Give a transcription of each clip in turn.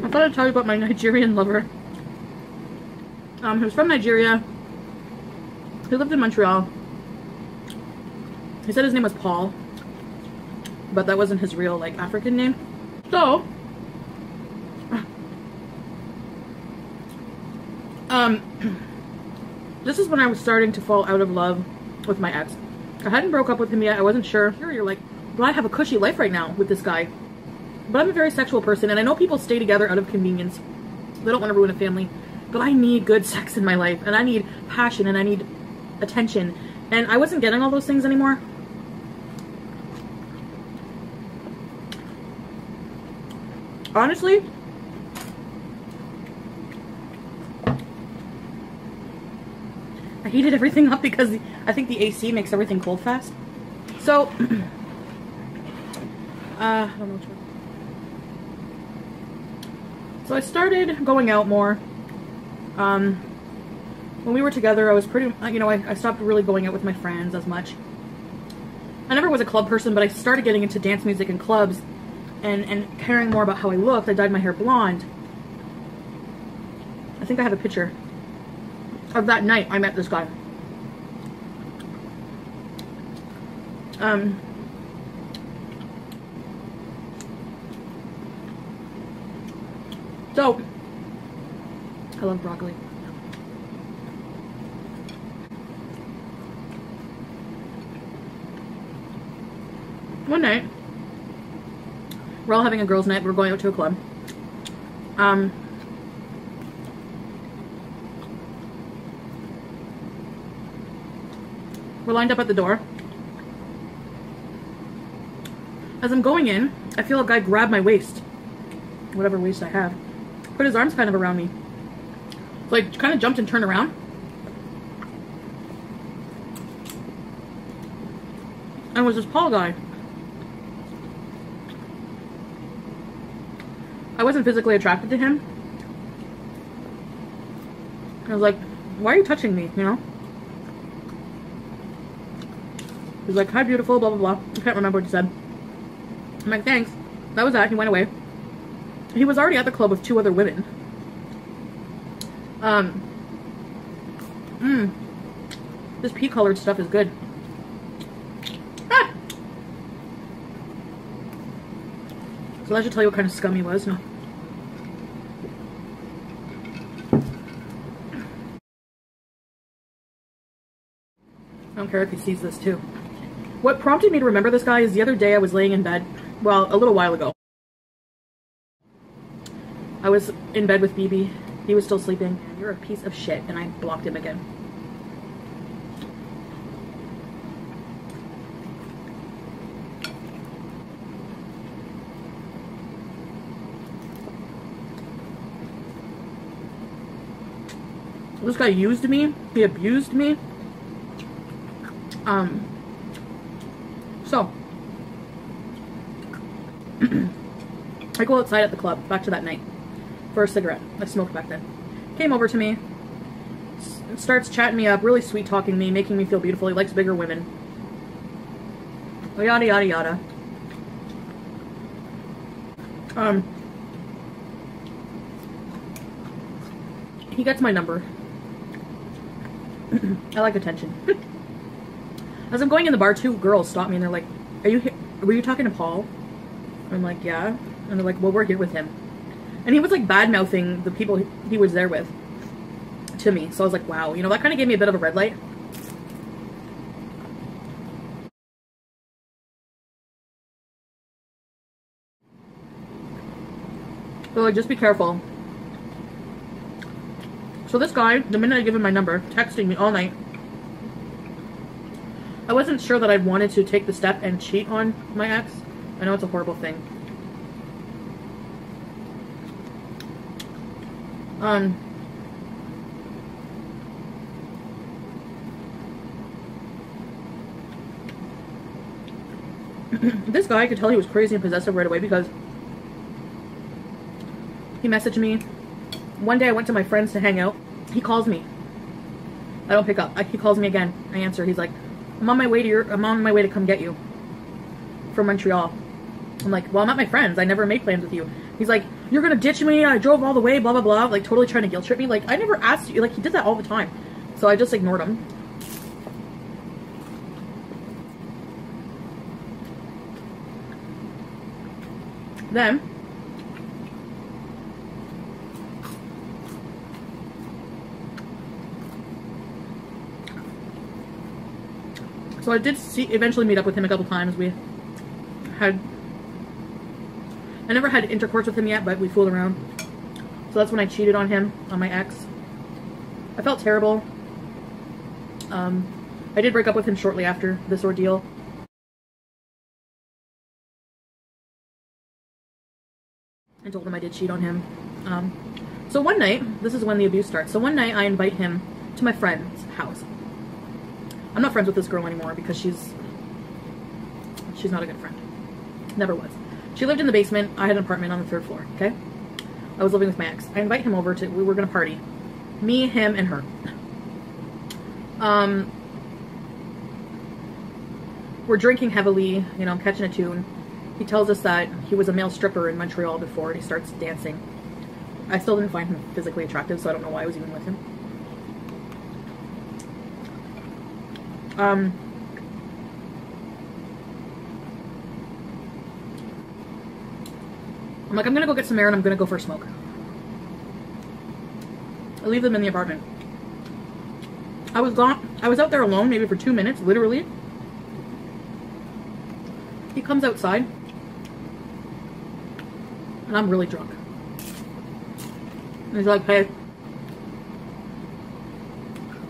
thought I'd tell you about my Nigerian lover. He was from Nigeria. He lived in Montreal. He said his name was Paul, but that wasn't his real, like, African name. So, this is when I was starting to fall out of love with my ex. I hadn't broke up with him yet. I wasn't sure. Here you're like, well, I have a cushy life right now with this guy. But I'm a very sexual person, and I know people stay together out of convenience. They don't want to ruin a family. But I need good sex in my life, and I need passion, and I need attention. And I wasn't getting all those things anymore. Honestly, I heated everything up because I think the AC makes everything cold fast. So, I don't know which one. So I started going out more. When we were together, I was pretty, you know, I stopped really going out with my friends as much. I never was a club person, but I started getting into dance music and clubs and caring more about how I looked. I dyed my hair blonde. I think I have a picture of that night I met this guy. So, I love broccoli. One night, we're all having a girls' night. We're going out to a club. We're lined up at the door. As I'm going in, I feel a guy grab my waist. Whatever waist I have. Put his arms kind of around me. So I kind of jumped and turned around. And it was this Paul guy. I wasn't physically attracted to him. I was like, why are you touching me, you know? He's like, hi beautiful, blah blah blah. I can't remember what he said. I'm like, thanks. That was that. He went away. He was already at the club with 2 other women. This pea colored stuff is good. Ah! So that should tell you what kind of scum he was. No. I don't care if he sees this too. What prompted me to remember this guy is the other day I was laying in bed. Well, a little while ago. I was in bed with BB. He was still sleeping. You're a piece of shit. And I blocked him again. This guy used me. He abused me. So. I go outside at the club. Back to that night. For a cigarette. I smoked back then. Came over to me, starts chatting me up, really sweet talking me, making me feel beautiful. He likes bigger women. Yada yada yada. He gets my number. I like attention. As I'm going in the bar, 2 girls stop me and they're like, were you talking to Paul? I'm like, yeah. And they're like, well, we're here with him. And he was like bad-mouthing the people he was there with to me. So I was like, wow, you know, that kind of gave me a bit of a red light. So like, just be careful. So this guy, the minute I give him my number, texting me all night. I wasn't sure that I wanted to take the step and cheat on my ex. I know it's a horrible thing. This guy, I could tell he was crazy and possessive right away because he messaged me. One day I went to my friend's to hang out. He calls me. I don't pick up. He calls me again. I answer. He's like, I'm on my way to come get you from Montreal. I'm like, well, I'm at my friend's. I never made plans with you. He's like, you're gonna ditch me, I drove all the way, blah, blah, blah. Like, totally trying to guilt trip me. Like, I never asked you. Like, he did that all the time. So I just ignored him. Then, so I did eventually meet up with him a couple times. I never had intercourse with him yet, but we fooled around. So that's when I cheated on him, on my ex. I felt terrible. I did break up with him shortly after this ordeal. I told him I did cheat on him. So one night, this is when the abuse starts. So one night I invite him to my friend's house. I'm not friends with this girl anymore because she's not a good friend. Never was. She lived in the basement. I had an apartment on the 3rd floor, okay? I was living with my ex. I invite him over we were gonna party. Me, him, and her. We're drinking heavily, you know, catching a tune. He tells us that he was a male stripper in Montreal before, and he starts dancing. I still didn't find him physically attractive, so I don't know why I was even with him. I'm like, I'm gonna go get some air and I'm gonna go for a smoke. I leave them in the apartment. I was out there alone maybe for 2 minutes, literally. He comes outside and I'm really drunk. And he's like, hey,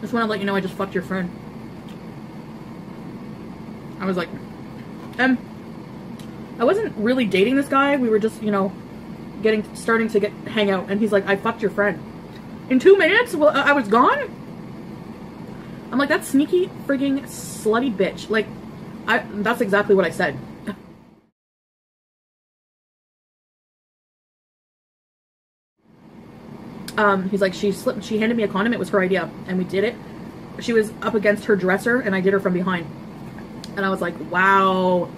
just want to let you know I just fucked your friend. I was like, I wasn't really dating this guy. We were just, you know, starting to hang out. And he's like, I fucked your friend. In 2 minutes? Well, I was gone? I'm like, that sneaky frigging slutty bitch. Like, that's exactly what I said. He's like, she handed me a condom. It was her idea. And we did it. She was up against her dresser and I did her from behind. And I was like, wow.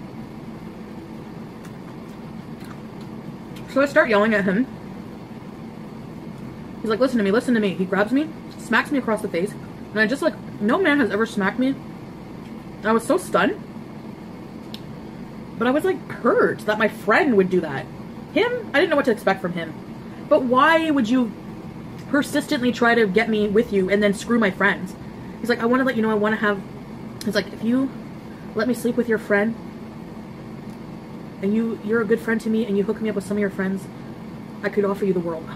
So I start yelling at him. He's like, listen to me, listen to me. He grabs me, smacks me across the face. And I just like, no man has ever smacked me. I was so stunned. But I was like hurt that my friend would do that. Him, I didn't know what to expect from him. But why would you persistently try to get me with you and then screw my friends? He's like, I want to let you know I want to have... He's like, if you let me sleep with your friend, and you're a good friend to me, and you hook me up with some of your friends, I could offer you the world.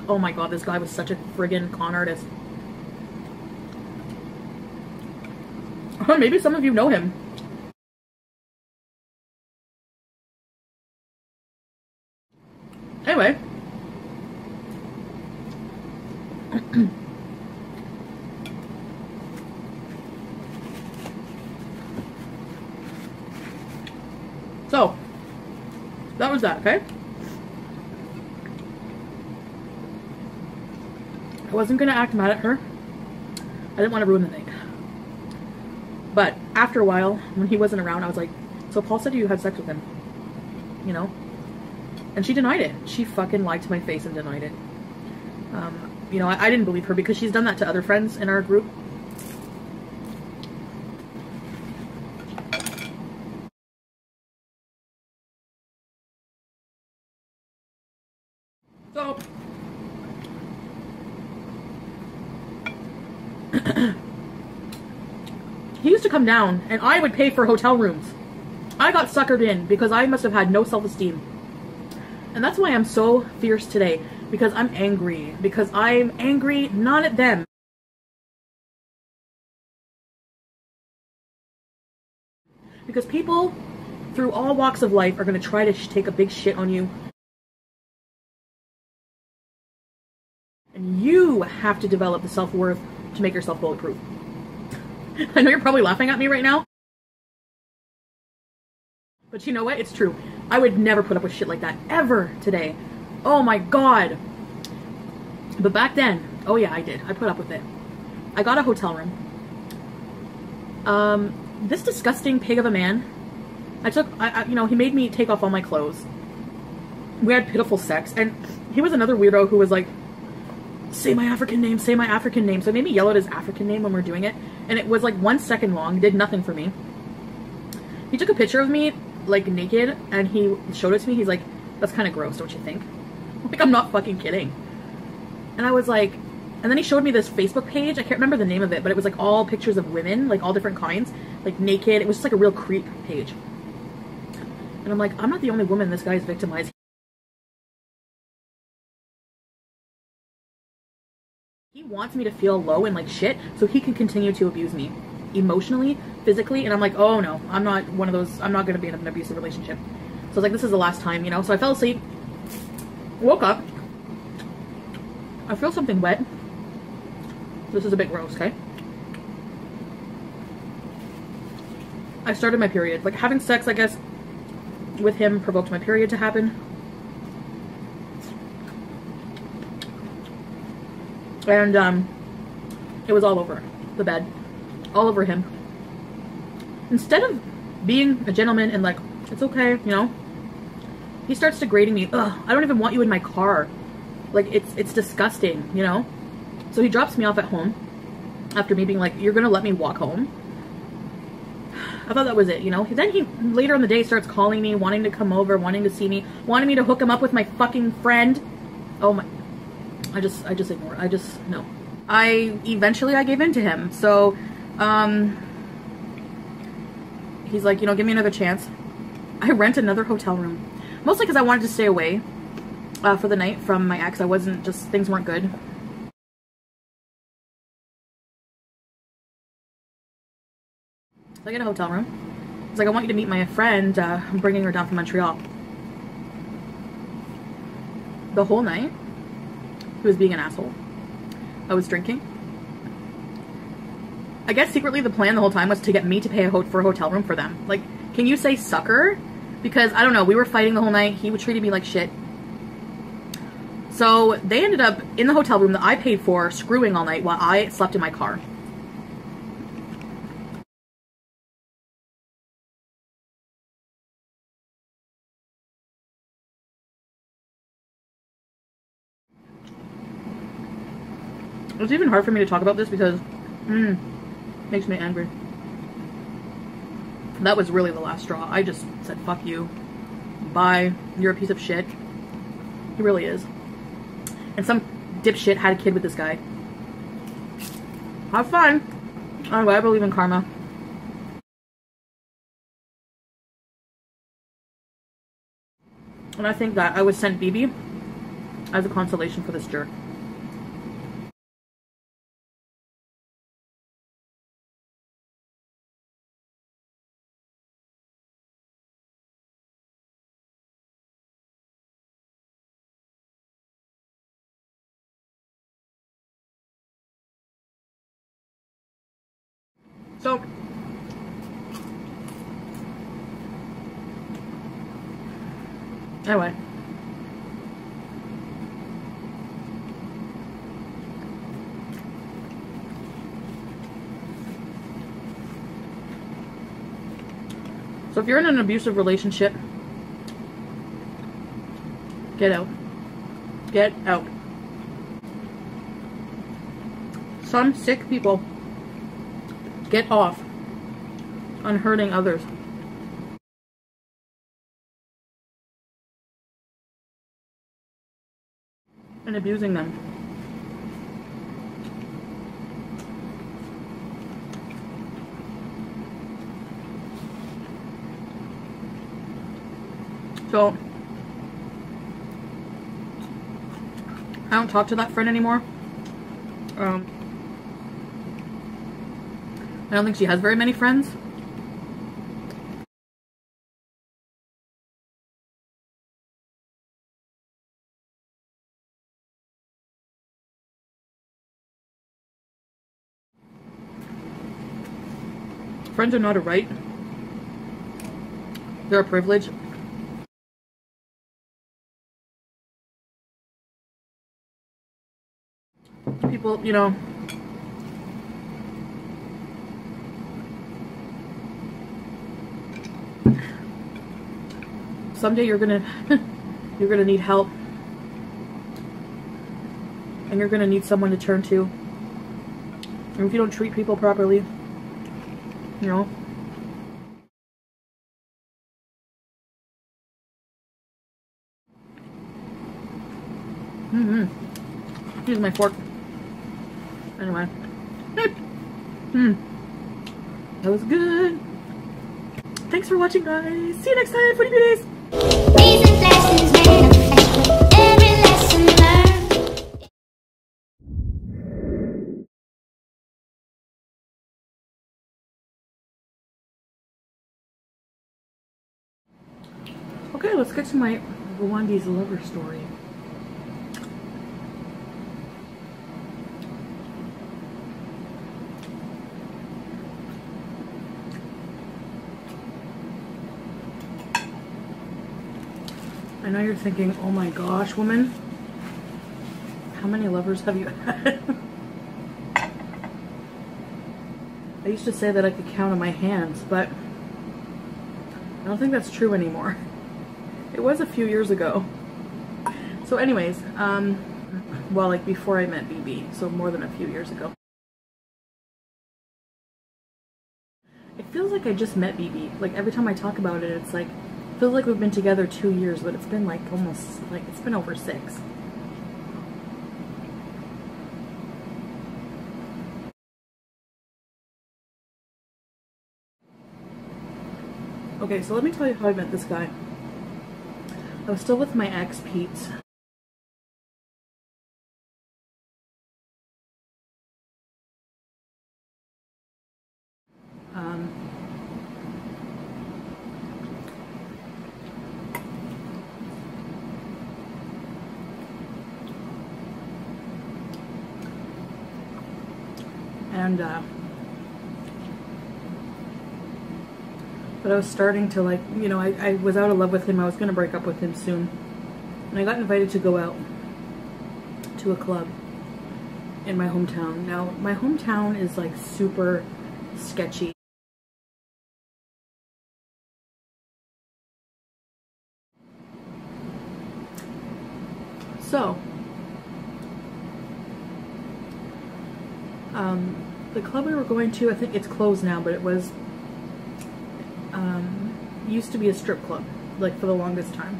Oh my god, this guy was such a friggin' con artist. Maybe some of you know him. Anyway. So, that was that, okay? I wasn't gonna act mad at her. I didn't want to ruin the night. But after a while, when he wasn't around, I was like, so Paul said you had sex with him. You know? And she denied it. She fucking lied to my face and denied it. You know, I didn't believe her because she's done that to other friends in our group. So, he used to come down and I would pay for hotel rooms. I got suckered in because I must have had no self-esteem. And that's why I'm so fierce today. Because I'm angry. Because I'm angry not at them. Because people through all walks of life are going to try to take a big shit on you. And you have to develop the self-worth to make yourself bulletproof. I know you're probably laughing at me right now. But you know what? It's true. I would never put up with shit like that ever today. Oh my god. But back then, oh yeah, I did. I put up with it. I got a hotel room. This disgusting pig of a man, you know, he made me take off all my clothes. we had pitiful sex, and he was another weirdo who was like, say my African name, say my African name. So it made me yell out his African name when we're doing it, and it was like 1 second long, did nothing for me. He took a picture of me like naked and he showed it to me. He's like, that's kind of gross, don't you think? Like, I'm not fucking kidding. And I was like, and then he showed me this Facebook page. I can't remember the name of it, but it was like all pictures of women, like all different kinds, like naked. It was just like a real creep page. And I'm like, I'm not the only woman this guy's victimized. He wants me to feel low and like shit so he can continue to abuse me emotionally, physically. And I'm like, oh no, I'm not one of those. I'm not going to be in an abusive relationship. So I was like, this is the last time, you know? So I fell asleep, woke up. I feel something wet. This is a bit gross, okay? I started my period. Like, having sex, I guess, with him provoked my period to happen. And it was all over the bed, all over him. Instead of being a gentleman and like, it's okay, you know, he starts degrading me. Ugh, I don't even want you in my car. Like, it's disgusting, you know? So he drops me off at home after me being like, you're gonna let me walk home? I thought that was it, you know? Then he later in the day starts calling me, wanting to come over, wanting to see me, wanting me to hook him up with my fucking friend. Oh my, I just ignore it. No. Eventually I gave in to him. So, he's like, you know, give me another chance. I rent another hotel room. Mostly because I wanted to stay away for the night from my ex. Things weren't good. So I get a hotel room. He's like, I want you to meet my friend. I'm bringing her down from Montreal. The whole night, he was being an asshole. I was drinking. I guess secretly the plan the whole time was to get me to pay for a hotel room for them. Like, can you say sucker? Because, I don't know, we were fighting the whole night. He treated me like shit. So they ended up in the hotel room that I paid for, screwing all night while I slept in my car. It's even hard for me to talk about this because it makes me angry. That was really the last straw. I just said, fuck you. Bye. You're a piece of shit. He really is. And some dipshit had a kid with this guy. Have fun. Anyway, I believe in karma. And I think that I was sent BB as a consolation for this jerk. So, anyway. So if you're in an abusive relationship, get out. Get out. Some sick people get off on hurting others. And abusing them. So, I don't talk to that friend anymore. I don't think she has very many friends. Friends are not a right. They're a privilege. People, you know, someday you're gonna you're gonna need help. And you're gonna need someone to turn to. And if you don't treat people properly, you know. Here's my fork. Anyway. That was good. Thanks for watching, guys. See you next time. Foodie Beauties. These are lessons learned. Every lesson learned. Okay, let's get to my Rwanda's lover story. I know you're thinking, oh my gosh, woman, how many lovers have you had? I used to say that I could count on my hands, but I don't think that's true anymore. It was a few years ago. So anyways, well, like before I met BB, so more than a few years ago. It feels like I just met BB. Like every time I talk about it, it's like, feels like we've been together 2 years, but it's been like almost, like it's been over 6. Okay, so let me tell you how I met this guy. I was still with my ex, Pete. But I was starting to, like, you know, I was out of love with him. I was going to break up with him soon. And I got invited to go out to a club in my hometown. Now, my hometown is like super sketchy. So, the club we were going to, I think it's closed now, but it was, used to be a strip club, like for the longest time.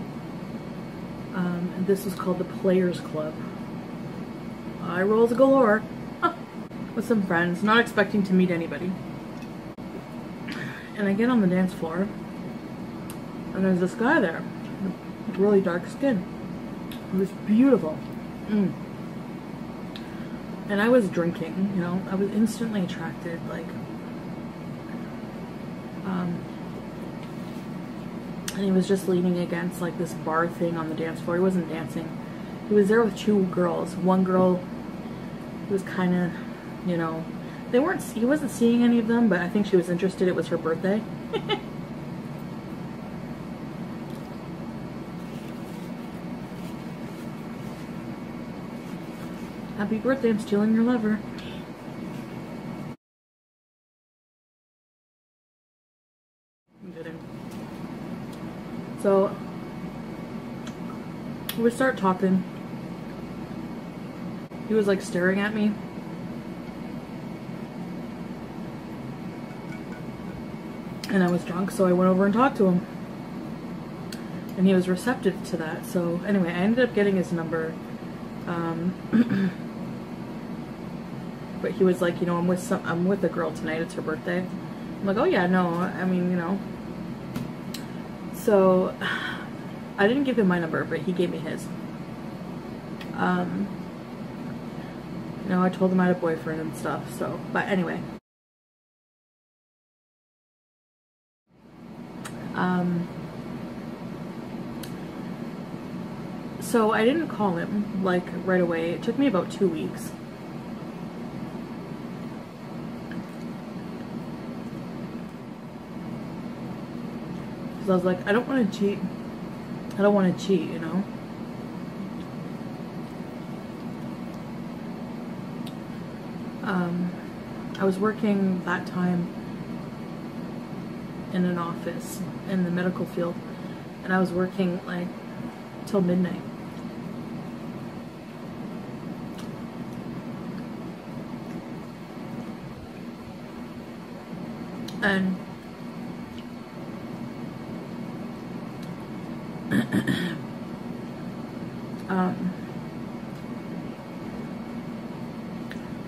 And this was called the Players Club. Eye rolls galore. With some friends, not expecting to meet anybody. And I get on the dance floor, and there's this guy there with really dark skin. It was beautiful. And I was drinking, you know, I was instantly attracted, like, and he was just leaning against like this bar thing on the dance floor. He wasn't dancing. He was there with 2 girls. One girl was kind of, you know, he wasn't seeing any of them, but I think she was interested. It was her birthday. Happy birthday, I'm stealing your lover. I'm kidding. So, we start talking. He was like staring at me. And I was drunk, so I went over and talked to him. And he was receptive to that. So anyway, I ended up getting his number. But he was like, you know, I'm with a girl tonight, it's her birthday. I'm like, oh yeah, no, I mean, you know. So I didn't give him my number, but he gave me his. You know, I told him I had a boyfriend and stuff, so, but anyway. So I didn't call him, like, right away. It took me about 2 weeks. Because I was like, I don't want to cheat. I don't want to cheat, you know? I was working that time in an office in the medical field, and I was working like till midnight. And I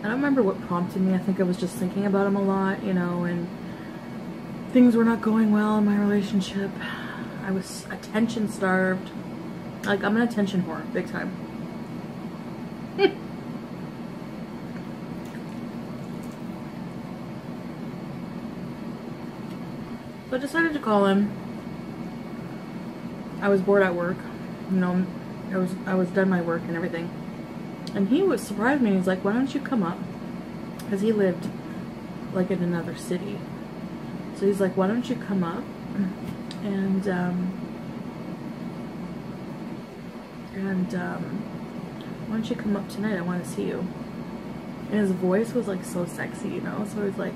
don't remember what prompted me. I think I was just thinking about him a lot, you know, and things were not going well in my relationship. I was attention starved. Like, I'm an attention whore, big time. So I decided to call him. I was bored at work, you know, I was done my work and everything. And he was surprised me. He's like, why don't you come up? Because he lived like in another city. So he's like, why don't you come up and why don't you come up tonight? I want to see you. And his voice was like so sexy, you know. So he's like,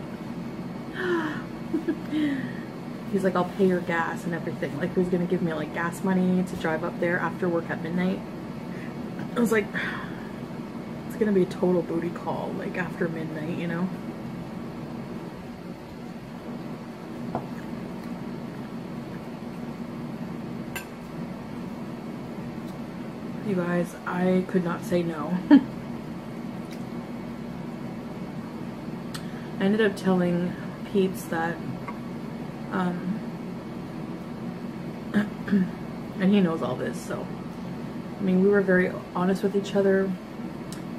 he's like, I'll pay your gas and everything. Like, he was gonna give me like gas money to drive up there after work at midnight. I was like, it's gonna be a total booty call, like after midnight, you know. You guys, I could not say no. I ended up telling Pete's that, and he knows all this, so, I mean, we were very honest with each other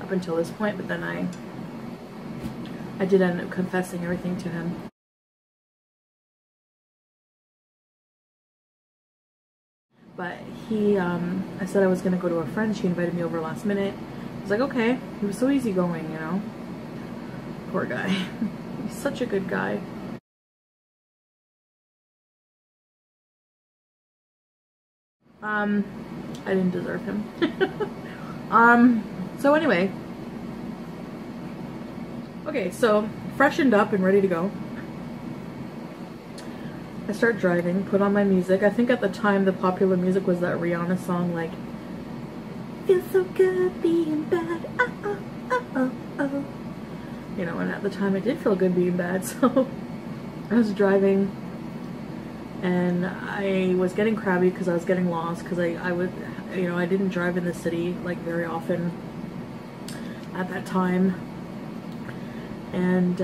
up until this point, but then I did end up confessing everything to him. But he, I said I was gonna go to a friend. She invited me over last minute. I was like, okay. He was so easygoing, you know. Poor guy. He's such a good guy. I didn't deserve him. So anyway. Okay, so freshened up and ready to go. I start driving, put on my music. I think at the time the popular music was that Rihanna song, like, feels so good being bad, oh, oh, oh, oh, oh. You know, and at the time it did feel good being bad, so I was driving and I was getting crabby because I was getting lost, because I would, you know, I didn't drive in the city like very often at that time. And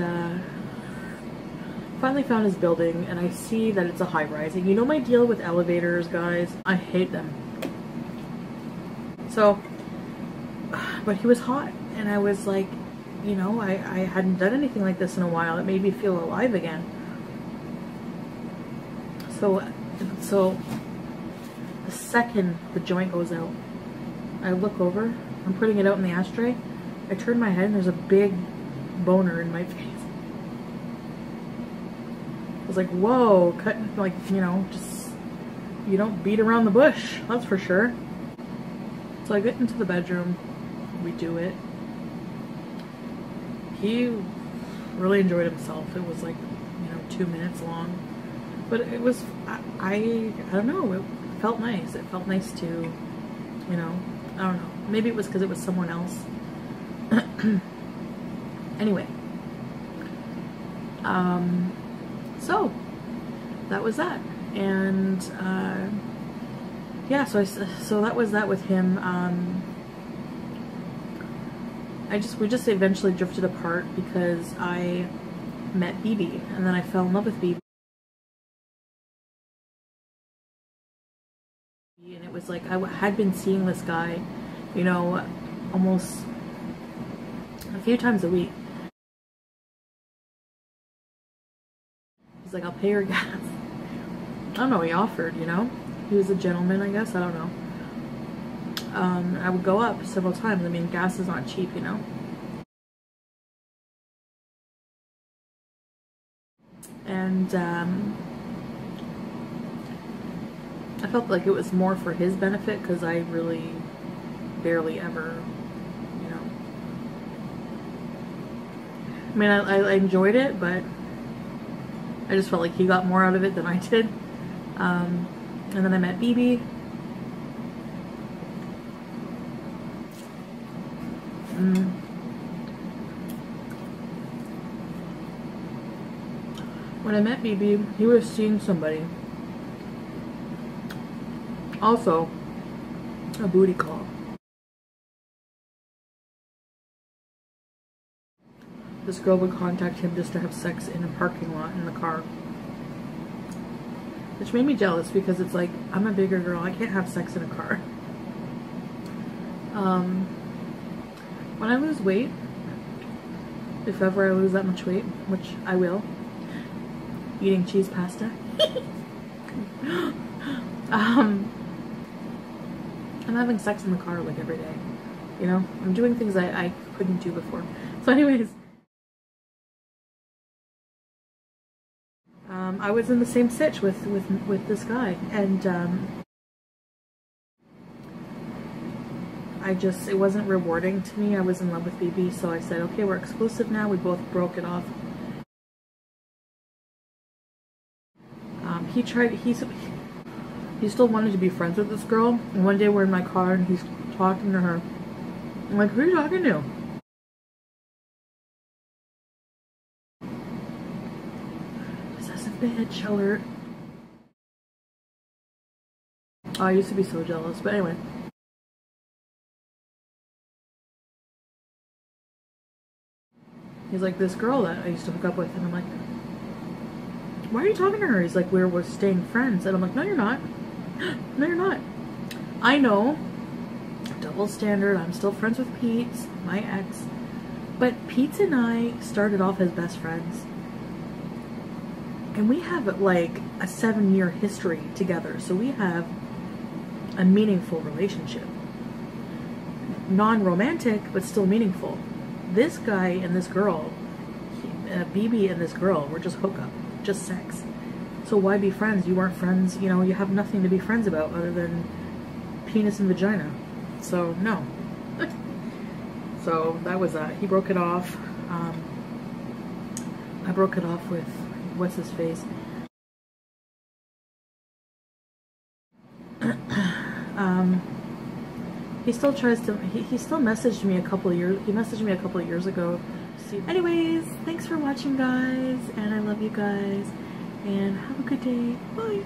finally found his building, and I see that it's a high-rise. And you know my deal with elevators, guys? I hate them. So, but he was hot, and I was like, you know, I hadn't done anything like this in a while. It made me feel alive again. So the second the joint goes out, I look over, I'm putting it out in the ashtray, I turn my head and there's a big boner in my face. I was like, whoa, cutting, like, you know, just, you don't beat around the bush, that's for sure. So I get into the bedroom, we do it. He really enjoyed himself. It was like, you know, 2 minutes long. But it was, I don't know, it felt nice. It felt nice to, you know, I don't know. Maybe it was because it was someone else. Anyway. So, that was that. And, yeah, so that was that with him. We just eventually drifted apart because I met BB, and then I fell in love with BB. And it was like, I had been seeing this guy, you know, almost a few times a week. He's like, I'll pay your gas. I don't know, he offered, you know? He was a gentleman, I guess, I don't know. I would go up several times. I mean, gas is not cheap, you know? And, I felt like it was more for his benefit because I really barely ever, you know. I mean, I enjoyed it, but I just felt like he got more out of it than I did. And then I met BB. When I met BB, he was seeing somebody. Also, a booty call. This girl would contact him just to have sex in a parking lot in the car. Which made me jealous because it's like, I'm a bigger girl, I can't have sex in a car. When I lose weight, if ever I lose that much weight, which I will, eating cheese pasta. I'm having sex in the car like every day. You know, I'm doing things I couldn't do before. So anyways, I was in the same sitch with this guy, and it wasn't rewarding to me. I was in love with BB, so I said, okay, we're exclusive now. We both broke it off. He still wanted to be friends with this girl, and one day we're in my car and he's talking to her. I'm like, who are you talking to? Possessive bitch alert. Oh, I used to be so jealous, but anyway. He's like, this girl that I used to hook up with, and I'm like, why are you talking to her? He's like, we're staying friends. And I'm like, no, you're not. No, you're not. I know. Double standard. I'm still friends with Pete, my ex. But Pete and I started off as best friends. And we have like a 7-year history together. So we have a meaningful relationship. Non-romantic, but still meaningful. This guy and this girl, BB and this girl, were just hookup. Just sex. So why be friends? You weren't friends, you know, you have nothing to be friends about other than penis and vagina. So no. So that was that. He broke it off. I broke it off with what's his face. He still tries to, he still messaged me a couple of years ago. Anyways, thanks for watching, guys, and I love you guys, and have a good day. Bye.